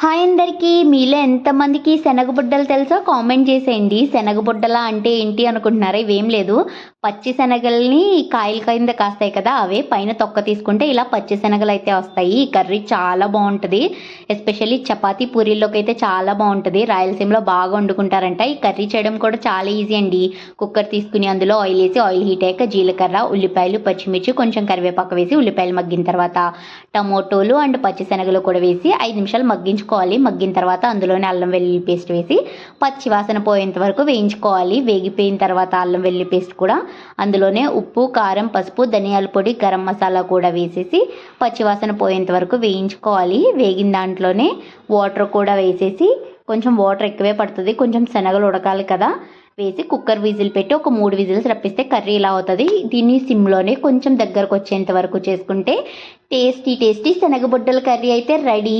Hi అందరికీ, మీలో ఎంతమందికి శనగబుడ్డలు తెలుసో కామెంట్ చేసేయండి. శనగబుడ్డల అంటే ఏంటి అనుకుంటున్నారా? ఇవేం లేదు, పచ్చి శనగల్ని కాయల కింద కాస్తాయి కదా, అవే పైన తొక్క తీసుకుంటే ఇలా పచ్చి శనగలు అయితే వస్తాయి. ఈ కర్రీ చాలా బాగుంటుంది, ఎస్పెషల్లీ చపాతీ పూరీల్లోకి అయితే చాలా బాగుంటుంది. రాయలసీమలో బాగా వండుకుంటారంట. ఈ కర్రీ చేయడం కూడా చాలా ఈజీ అండి. కుక్కర్ తీసుకుని అందులో ఆయిల్ వేసి, ఆయిల్ హీట్ అయ్యాక జీలకర్ర, ఉల్లిపాయలు, పచ్చిమిర్చి, కొంచెం కరివేపాకు వేసి, ఉల్లిపాయలు మగ్గిన తర్వాత టమోటోలు అండ్ పచ్చిశనగలు కూడా వేసి 5 నిమిషాలు మగ్గిన తర్వాత అందులోనే అల్లం వెల్లుల్లి పేస్ట్ వేసి పచ్చి వాసన పోయేంత వరకు వేయించుకోవాలి. వేగిపోయిన తర్వాత అల్లం వెల్లుల్లి పేస్ట్ కూడా అందులోనే ఉప్పు, కారం, పసుపు, ధనియాల పొడి, గరం మసాలా కూడా వేసేసి పచ్చివాసన పోయేంత వరకు వేయించుకోవాలి. వేగిన దాంట్లోనే వాటర్ కూడా వేసేసి, కొంచెం వాటర్ ఎక్కువే పడుతుంది, కొంచెం శనగలు ఉడకాలి కదా, వేసి కుక్కర్ విజిల్ పెట్టి ఒక 3 విజిల్స్ రప్పిస్తే కర్రీ ఇలా అవుతుంది. దీన్ని సిమ్లోనే కొంచెం దగ్గరకు వచ్చేంత వరకు చేసుకుంటే టేస్టీ శనగబుడ్డల కర్రీ అయితే రెడీ.